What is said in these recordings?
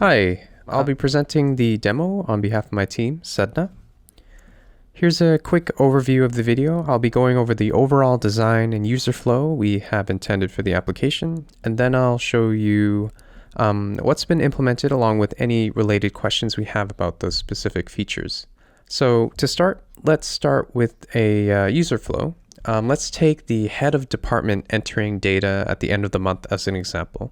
Hi, I'll be presenting the demo on behalf of my team, Sedna. Here's a quick overview of the video. I'll be going over the overall design and user flow we have intended for the application, and then I'll show you what's been implemented along with any related questions we have about those specific features. So to start, let's start with a user flow. Let's take the head of department entering data at the end of the month as an example.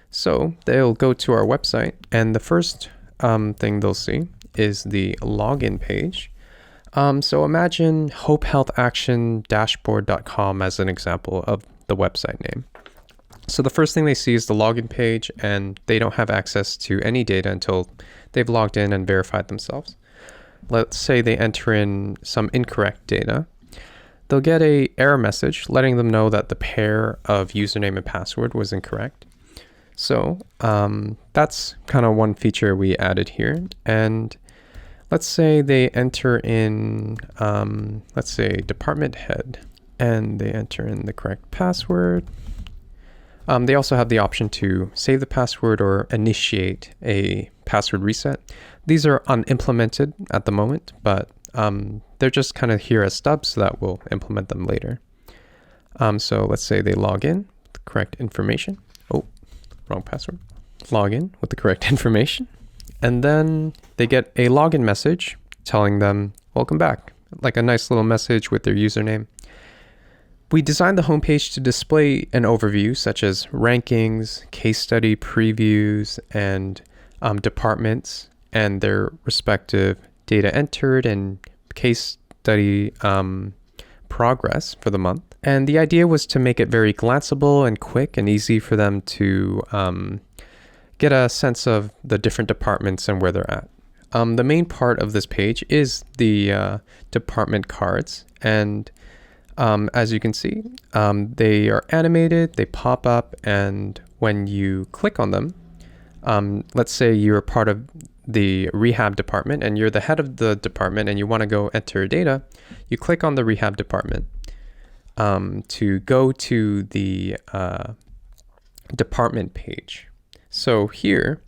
So they'll go to our website, and the first thing they'll see is the login page. So imagine hopehealthactiondashboard.com as an example of the website name. So the first thing they see is the login page, and they don't have access to any data until they've logged in and verified themselves. Let's say they enter in some incorrect data. They'll get an error message letting them know that the pair of username and password was incorrect. So that's kind of one feature we added here. And let's say they enter in, let's say department head, and they enter in the correct password. They also have the option to save the password or initiate a password reset. These are unimplemented at the moment, but they're just kind of here as stubs, so that we'll implement them later. So let's say they log in with the correct information. Oh, wrong password. Log in with the correct information. And then they get a login message telling them, welcome back, like a nice little message with their username. We designed the homepage to display an overview such as rankings, case study previews, and departments and their respective data entered and case study progress for the month. And the idea was to make it very glanceable and quick and easy for them to get a sense of the different departments and where they're at. The main part of this page is the department cards, and as you can see, they are animated, they pop up, and when you click on them, let's say you're part of the rehab department and you're the head of the department and you want to go enter data, you click on the rehab department to go to the department page. So here,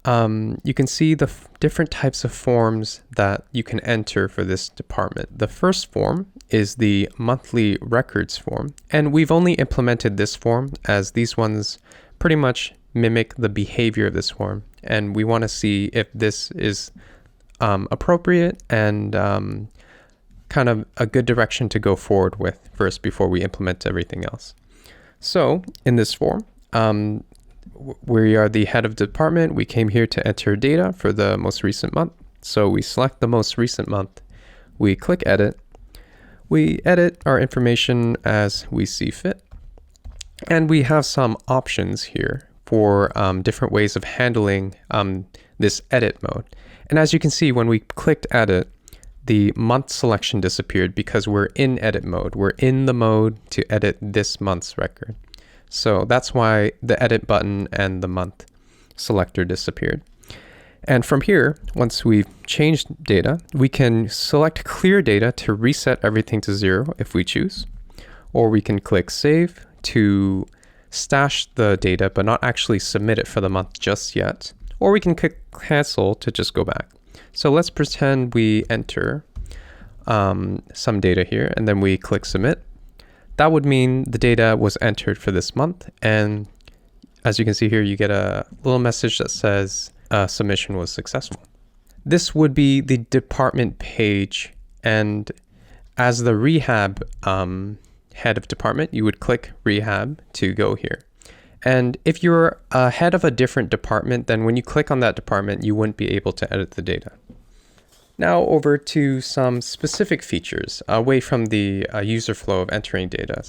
you can see the different types of forms that you can enter for this department. The first form is the monthly records form, and we've only implemented this form as these ones pretty much mimic the behavior of this form, and we want to see if this is appropriate and kind of a good direction to go forward with first before we implement everything else. So in this form, we are the head of department. We came here to enter data for the most recent month. So we select the most recent month. We click edit. We edit our information as we see fit. And we have some options here for different ways of handling this edit mode. And as you can see, when we clicked edit, the month selection disappeared because we're in edit mode. We're in the mode to edit this month's record. So that's why the edit button and the month selector disappeared. And from here, once we've changed data, we can select clear data to reset everything to 0 if we choose, or we can click save to stash the data but not actually submit it for the month just yet, or we can click cancel to just go back. So let's pretend we enter some data here and then we click submit. That would mean the data was entered for this month, and as you can see here, you get a little message that says submission was successful. This would be the department page, and as the rehab head of department, you would click rehab to go here. And if you're head of a different department, then when you click on that department, you wouldn't be able to edit the data. Now over to some specific features away from the user flow of entering data.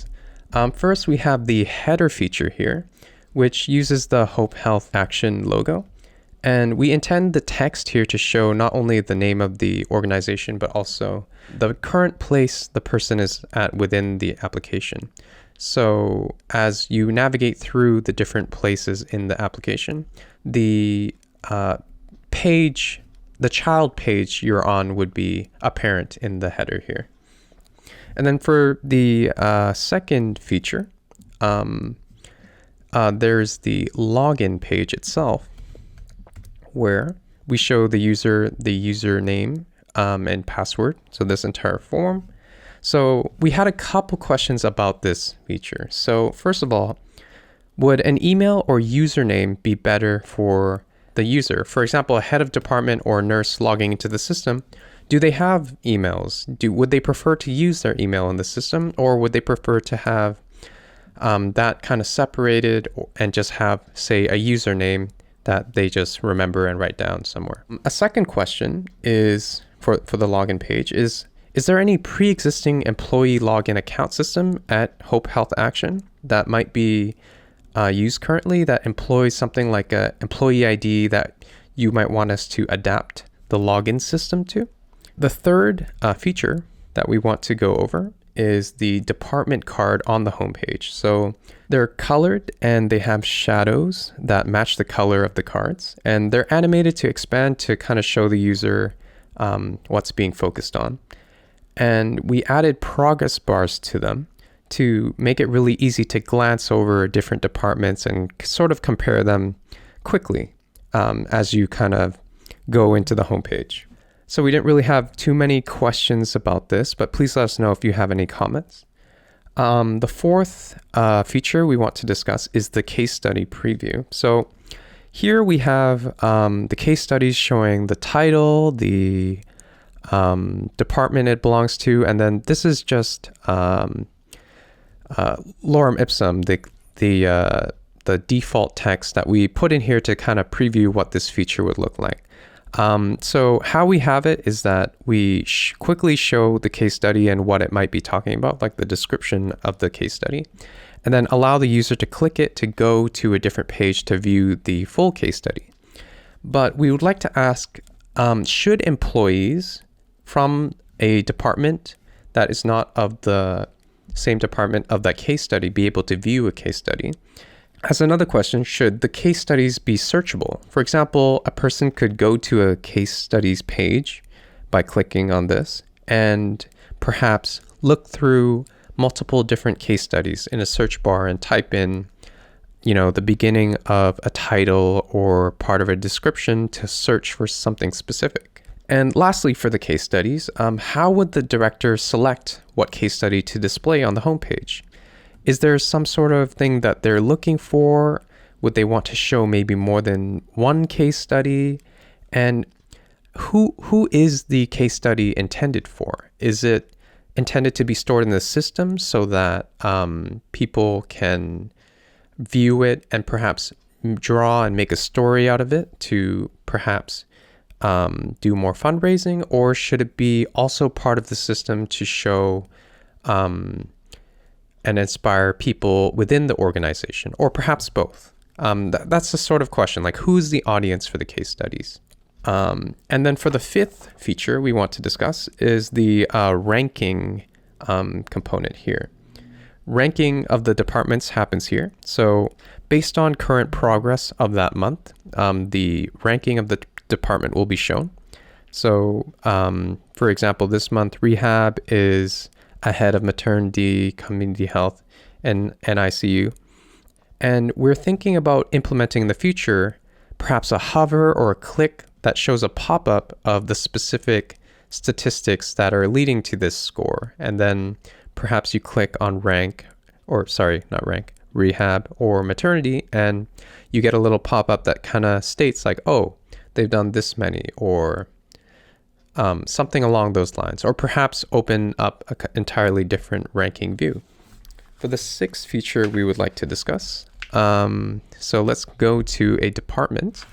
First, we have the header feature here, which uses the Hope Health Action logo. And we intend the text here to show not only the name of the organization, but also the current place the person is at within the application. So as you navigate through the different places in the application, the child page you're on would be apparent in the header here. And then for the second feature, there's the login page itself. where we show the username and password. So this entire form. So we had a couple questions about this feature. So first of all, would an email or username be better for the user? For example, a head of department or nurse logging into the system, do they have emails? Would they prefer to use their email in the system, or would they prefer to have that kind of separated and just have, say, a username that they just remember and write down somewhere? A second question is for the login page is there any pre-existing employee login account system at Hope Health Action that might be used currently that employs something like a employee ID that you might want us to adapt the login system to? The third feature that we want to go over is the department card on the homepage. So they're colored and they have shadows that match the color of the cards, and they're animated to expand to kind of show the user what's being focused on. And we added progress bars to them to make it really easy to glance over different departments and sort of compare them quickly as you kind of go into the homepage. So we didn't really have too many questions about this, but please let us know if you have any comments. The fourth feature we want to discuss is the case study preview. So here we have the case studies showing the title, the department it belongs to, and then this is just lorem ipsum, the default text that we put in here to kind of preview what this feature would look like. So how we have it is that we quickly show the case study and what it might be talking about, like the description of the case study, and then allow the user to click it to go to a different page to view the full case study. But we would like to ask, should employees from a department that is not of the same department of that case study be able to view a case study? As another question, should the case studies be searchable? For example, a person could go to a case studies page by clicking on this and perhaps look through multiple different case studies in a search bar and type in, the beginning of a title or part of a description to search for something specific. And lastly, for the case studies, how would the director select what case study to display on the homepage? Is there some sort of thing that they're looking for? Would they want to show maybe more than one case study? And who is the case study intended for? Is it intended to be stored in the system so that people can view it and perhaps draw and make a story out of it to perhaps do more fundraising? Or should it be also part of the system to show and inspire people within the organization, or perhaps both? That's the sort of question, like who's the audience for the case studies? And then for the fifth feature we want to discuss is the ranking component here. Ranking of the departments happens here. So based on current progress of that month, the ranking of the department will be shown. So for example, this month rehab is ahead of maternity, community health, and NICU. And we're thinking about implementing in the future perhaps a hover or a click that shows a pop-up of the specific statistics that are leading to this score. And then perhaps you click on rehab or maternity, and you get a little pop-up that kind of states like, oh, they've done this many, or something along those lines, or perhaps open up an entirely different ranking view. For the sixth feature we would like to discuss, so let's go to a department.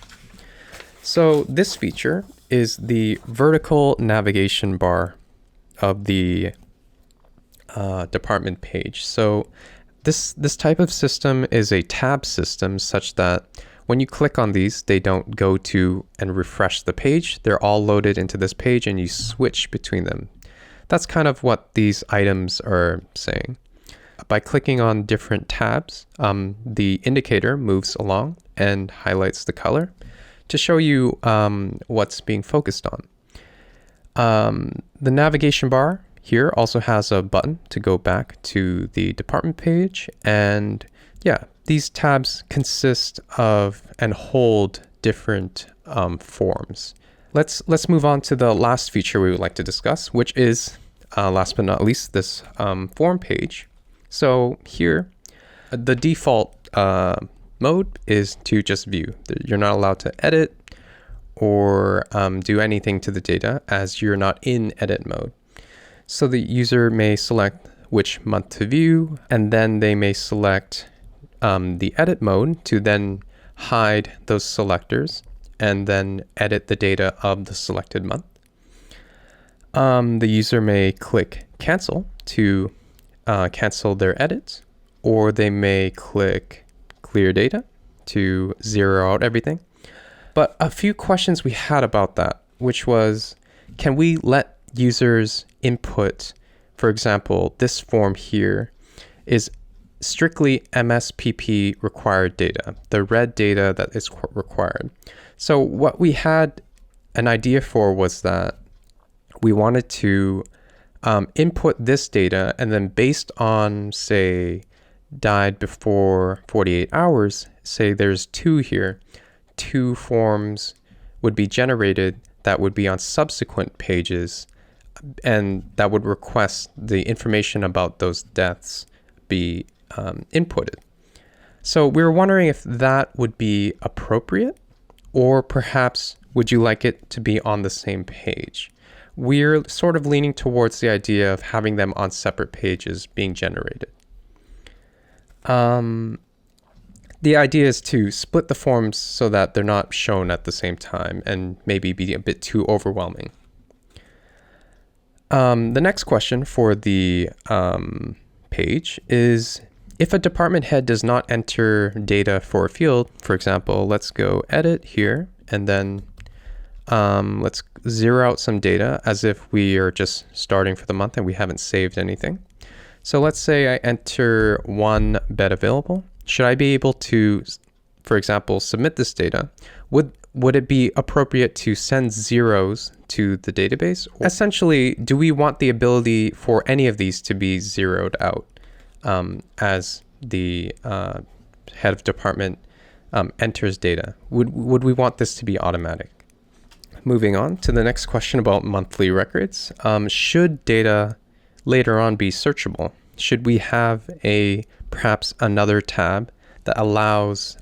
So this feature is the vertical navigation bar of the department page. So this type of system is a tab system such that when you click on these, they don't go to and refresh the page. They're all loaded into this page and you switch between them. That's kind of what these items are saying. By clicking on different tabs, the indicator moves along and highlights the color to show you what's being focused on. The navigation bar here also has a button to go back to the department page, and yeah, these tabs consist of and hold different forms. Let's move on to the last feature we would like to discuss, which is, last but not least, this form page. So here, the default mode is to just view. You're not allowed to edit or do anything to the data, as you're not in edit mode. So the user may select which month to view, and then they may select the edit mode to then hide those selectors and then edit the data of the selected month. The user may click cancel to cancel their edits, or they may click clear data to zero out everything. But a few questions we had about that, which was, can we let users input, for example, this form here is strictly MSPP required data, the red data that is required. So what we had an idea for was that we wanted to input this data, and then based on, say, died before 48 hours, say there's 2 here, 2 forms would be generated that would be on subsequent pages, and that would request the information about those deaths be inputted. So we were wondering if that would be appropriate, or perhaps would you like it to be on the same page? We're sort of leaning towards the idea of having them on separate pages being generated. The idea is to split the forms so that they're not shown at the same time and maybe be a bit too overwhelming. The next question for the page is, if a department head does not enter data for a field, for example, let's go edit here, and then let's zero out some data as if we are just starting for the month and we haven't saved anything. So let's say I enter 1 bed available. Should I be able to, for example, submit this data? Would it be appropriate to send zeros to the database? Essentially, do we want the ability for any of these to be zeroed out as the head of department enters data? Would we want this to be automatic? Moving on to the next question about monthly records. Should data later on be searchable? Should we have perhaps another tab that allows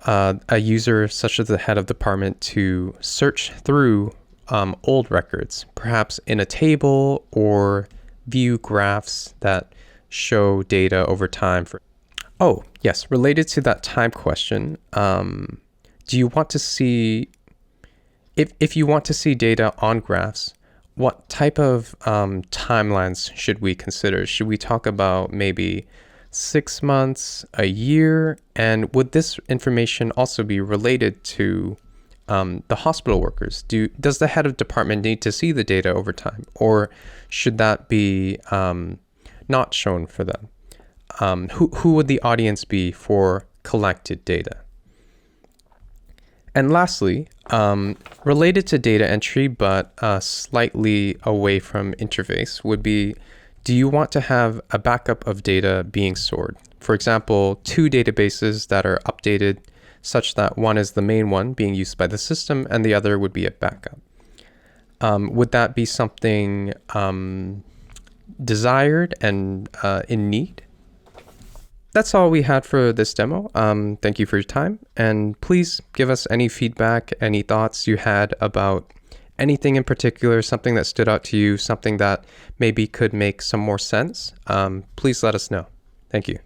a user such as the head of department to search through old records, perhaps in a table, or view graphs that show data over time? Oh, yes, related to that time question, do you want to see, if you want to see data on graphs, what type of timelines should we consider? Should we talk about maybe 6 months, a year? And would this information also be related to the hospital workers? Does the head of department need to see the data over time, or should that be not shown for them? Who would the audience be for collected data? And lastly, related to data entry, but slightly away from interface, would be, do you want to have a backup of data being stored? For example, 2 databases that are updated such that one is the main one being used by the system and the other would be a backup. Would that be something desired and in need? That's all we had for this demo. Thank you for your time, and please give us any feedback, any thoughts you had about anything in particular, something that stood out to you, something that maybe could make some more sense. Please let us know. Thank you.